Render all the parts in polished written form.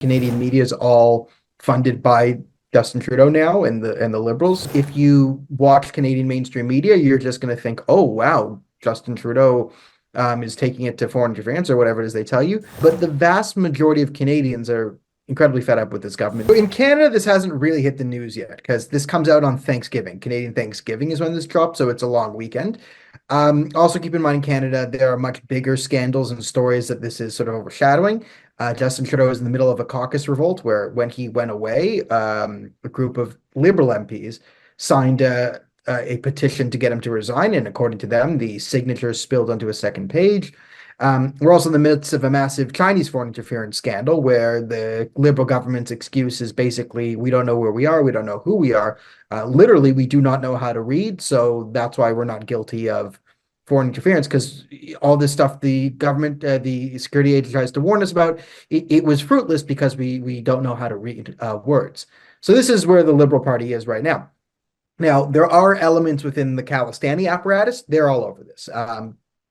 Canadian media is all funded by Justin Trudeau now and the Liberals. If you watch Canadian mainstream media, you're just going to think, oh wow, Justin Trudeau is taking it to foreign interference or whatever it is they tell you. But the vast majority of Canadians are incredibly fed up with this government. In Canada, this hasn't really hit the news yet because this comes out on Thanksgiving. Canadian Thanksgiving is when this drops, so it's a long weekend. Also, keep in mind, in Canada, there are much bigger scandals and stories that this is sort of overshadowing. Justin Trudeau is in the middle of a caucus revolt where, when he went away, a group of Liberal MPs signed a petition to get him to resign. And according to them, the signatures spilled onto a second page. We're also in the midst of a massive Chinese foreign interference scandal where the Liberal government's excuse is basically, we don't know where we are, we don't know who we are. Literally, we do not know how to read, so that's why we're not guilty of foreign interference, because all this stuff the government, the security agency tries to warn us about, it was fruitless because we don't know how to read words. So this is where the Liberal Party is right now. Now, there are elements within the Khalistani apparatus. They're all over this.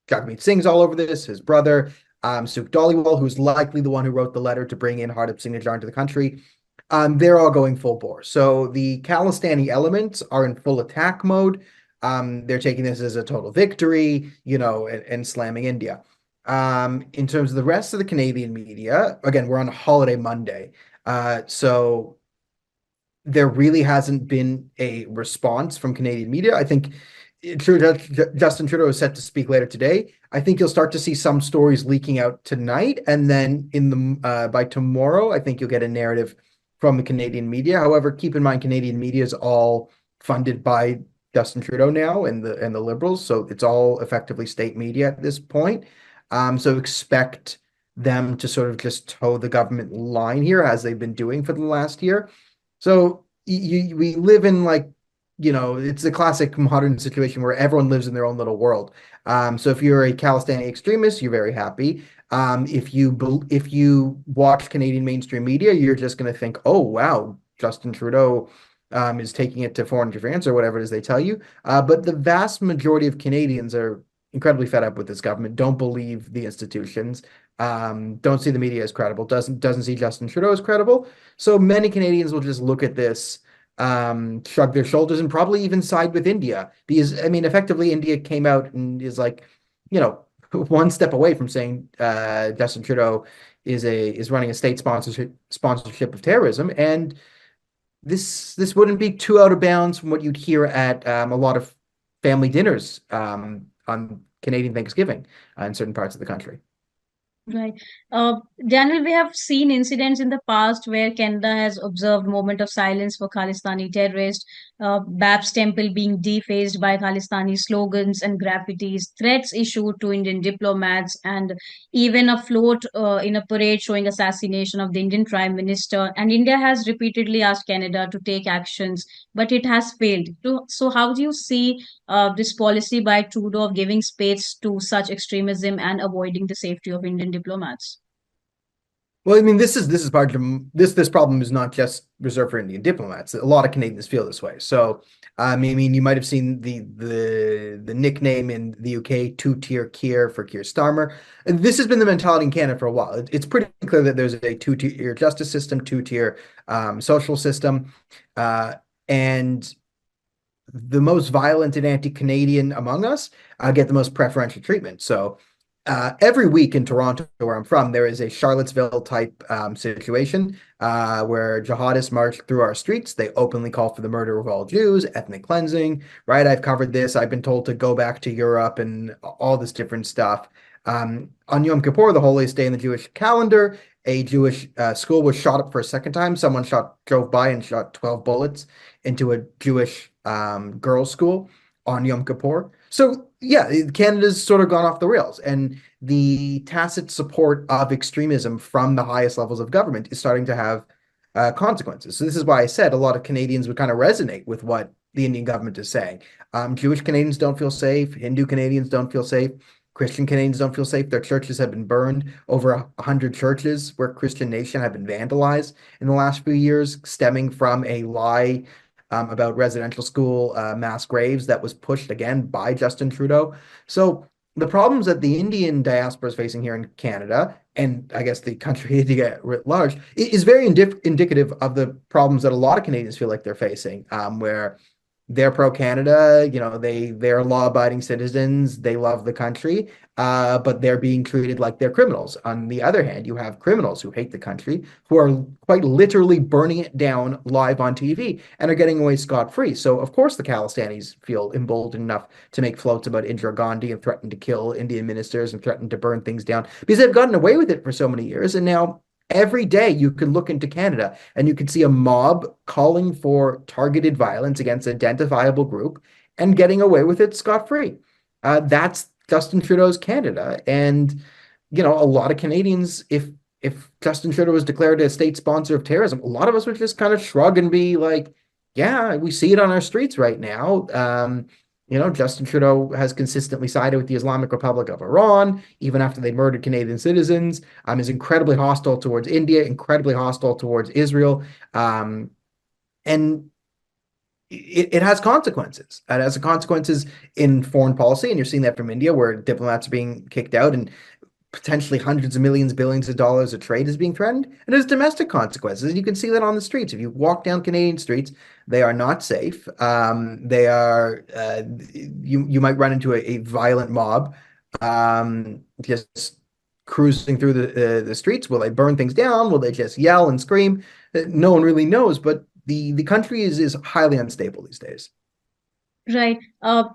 Jagmeet Singh's all over this, his brother, Sukh Dhaliwal, who's likely the one who wrote the letter to bring in Hardip Singh into the country. They're all going full bore. So the Khalistani elements are in full attack mode. They're taking this as a total victory, and slamming India. In terms of the rest of the Canadian media, again, we're on a holiday Monday. So there really hasn't been a response from Canadian media. I think Justin Trudeau is set to speak later today. I think you'll start to see some stories leaking out tonight, and then by tomorrow, I think you'll get a narrative from the Canadian media. However, keep in mind, Canadian media is all funded by Justin Trudeau now and the Liberals, so it's all effectively state media at this point. So expect them to sort of just toe the government line here, as they've been doing for the last year. So we live in, it's a classic modern situation where everyone lives in their own little world. So if you're a Khalistani extremist, you're very happy. If you watch Canadian mainstream media, you're just going to think, oh wow, Justin Trudeau is taking it to foreign interference or whatever it is they tell you. But the vast majority of Canadians are incredibly fed up with this government, don't believe the institutions, don't see the media as credible, doesn't see Justin Trudeau as credible. So many Canadians will just look at this, shrug their shoulders, and probably even side with India, because I mean, effectively, India came out and is like, one step away from saying Justin Trudeau is running a state sponsorship of terrorism, and this wouldn't be too out of bounds from what you'd hear at a lot of family dinners on Canadian Thanksgiving in certain parts of the country. Right. Daniel, we have seen incidents in the past where Canada has observed moment of silence for Khalistani terrorists, Bab's temple being defaced by Khalistani slogans and graffitis, threats issued to Indian diplomats, and even a float in a parade showing assassination of the Indian Prime Minister. And India has repeatedly asked Canada to take actions, but it has failed. So how do you see this policy by Trudeau of giving space to such extremism and avoiding the safety of Indian diplomats? Well, I mean, this is part of this problem is not just reserved for Indian diplomats. A lot of Canadians feel this way. So, I mean, you might have seen the nickname in the UK, two-tier Keir for Keir Starmer. And this has been the mentality in Canada for a while. It's pretty clear that there's a two-tier justice system, two-tier social system, and the most violent and anti-Canadian among us get the most preferential treatment. So every week in Toronto, where I'm from, there is a Charlottesville type situation where jihadists march through our streets. They openly call for the murder of all Jews, ethnic cleansing, right? I've covered this. I've been told to go back to Europe and all this different stuff. On Yom Kippur, the holiest day in the Jewish calendar, a Jewish school was shot up for a second time. Someone drove by and shot 12 bullets into a Jewish girls' school on Yom Kippur. So yeah, Canada's sort of gone off the rails, and the tacit support of extremism from the highest levels of government is starting to have consequences. So this is why I said a lot of Canadians would kind of resonate with what the Indian government is saying. Jewish Canadians don't feel safe. Hindu Canadians don't feel safe. Christian Canadians don't feel safe. Their churches have been burned. Over 100 churches where Christian Nation have been vandalized in the last few years, stemming from a lie about residential school mass graves that was pushed again by Justin Trudeau. So the problems that the Indian diaspora is facing here in Canada, and I guess the country India writ large, is very indicative of the problems that a lot of Canadians feel like they're facing, where they're pro-Canada, they're law-abiding citizens, they love the country, but they're being treated like they're criminals. On the other hand, you have criminals who hate the country, who are quite literally burning it down live on TV and are getting away scot-free. So, of course, the Khalistanis feel emboldened enough to make floats about Indira Gandhi and threaten to kill Indian ministers and threaten to burn things down because they've gotten away with it for so many years. And now every day you can look into Canada and you can see a mob calling for targeted violence against an identifiable group and getting away with it scot-free. That's Justin Trudeau's Canada. And, a lot of Canadians, if Justin Trudeau was declared a state sponsor of terrorism, a lot of us would just kind of shrug and be like, yeah, we see it on our streets right now. Justin Trudeau has consistently sided with the Islamic Republic of Iran, even after they murdered Canadian citizens, is incredibly hostile towards India, incredibly hostile towards Israel. And it has consequences. It has consequences in foreign policy, and you're seeing that from India, where diplomats are being kicked out and potentially hundreds of millions, billions of dollars of trade is being threatened, and there's domestic consequences. And you can see that on the streets. If you walk down Canadian streets, they are not safe. They are you might run into a violent mob just cruising through the streets. Will they burn things down? Will they just yell and scream? No one really knows, but the country is highly unstable these days. Right.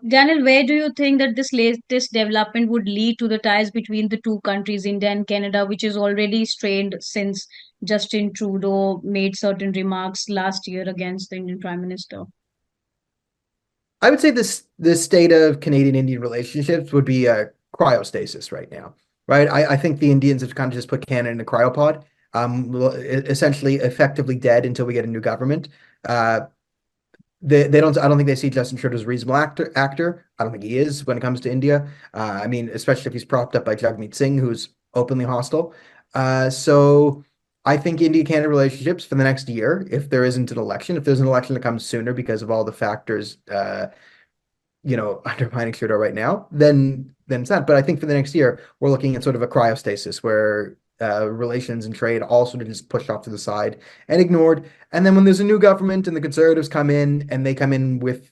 Daniel, where do you think that this latest development would lead to the ties between the two countries, India and Canada, which is already strained since Justin Trudeau made certain remarks last year against the Indian Prime Minister? I would say this state of Canadian-Indian relationships would be a cryostasis right now, right? I think the Indians have kind of just put Canada in a cryopod, essentially effectively dead until we get a new government. They don't. I don't think they see Justin Trudeau as a reasonable actor. I don't think he is when it comes to India. Especially if he's propped up by Jagmeet Singh, who's openly hostile. So I think India-Canada relationships for the next year, if there isn't an election, if there's an election that comes sooner because of all the factors, undermining Trudeau right now, then it's not. But I think for the next year, we're looking at sort of a cryostasis where relations and trade all sort of just pushed off to the side and ignored. And then when there's a new government and the Conservatives come in and they come in with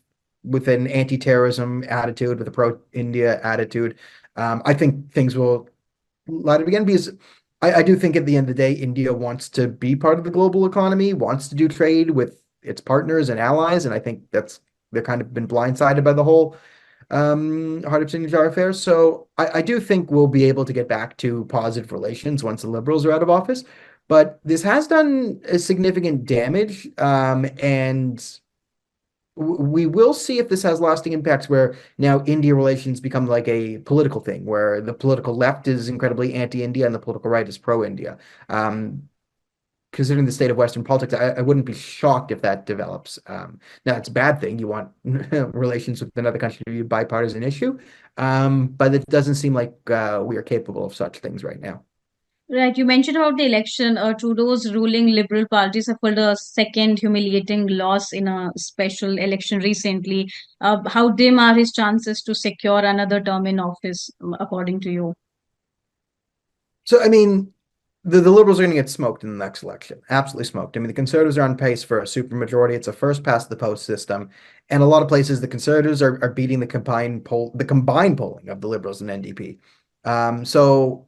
an anti-terrorism attitude, with a pro-India attitude, I think things will light up again because I do think at the end of the day, India wants to be part of the global economy, wants to do trade with its partners and allies, and I think they're kind of been blindsided by the whole Hardip Singh Nijjar affair. So I do think we'll be able to get back to positive relations once the Liberals are out of office. But this has done a significant damage, and we will see if this has lasting impacts where now India relations become like a political thing, where the political left is incredibly anti-India and the political right is pro-India. Considering the state of Western politics, I wouldn't be shocked if that develops. Now, it's a bad thing. You want relations with another country to be a bipartisan issue, but it doesn't seem like we are capable of such things right now. Right. You mentioned about the election. Trudeau's ruling Liberal Party suffered a second humiliating loss in a special election recently. How dim are his chances to secure another term in office, according to you? So, the Liberals are going to get smoked in the next election. Absolutely smoked. The Conservatives are on pace for a supermajority. It's a first past the post system. And a lot of places, the Conservatives are beating the combined polling of the Liberals and NDP. So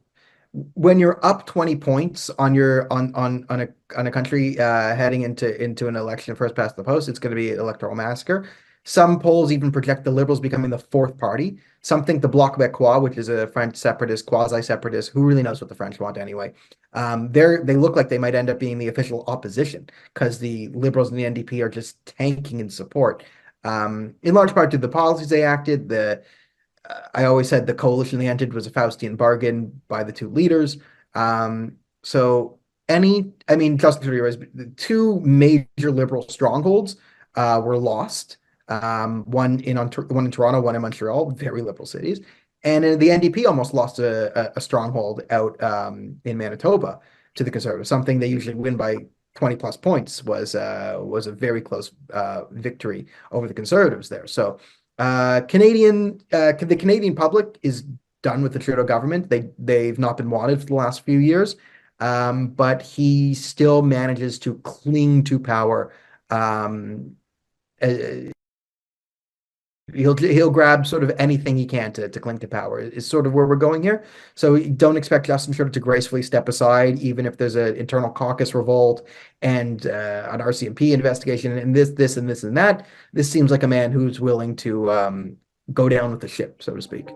when you're up 20 points on a country heading into an election first past the post, it's going to be an electoral massacre. Some polls even project the Liberals becoming the fourth party. Some think the Bloc Québécois, which is a French separatist, quasi-separatist, who really knows what the French want anyway. They look like they might end up being the official opposition because the Liberals and the NDP are just tanking in support. In large part due to the policies they acted. I always said the coalition they entered was a Faustian bargain by the two leaders. Justin Trudeau, the two major Liberal strongholds were lost. One in Toronto, one in Montreal, very Liberal cities. And the NDP almost lost a stronghold out in Manitoba to the Conservatives. Something they usually win by 20 plus points was a very close victory over the Conservatives there. So the Canadian public is done with the Trudeau government. They've not been wanted for the last few years, but he still manages to cling to power. Uh, he'll grab sort of anything he can to cling to power is sort of where we're going here. So don't expect Justin Trudeau to gracefully step aside, even if there's an internal caucus revolt and an RCMP investigation and this and that. This seems like a man who's willing to go down with the ship, so to speak.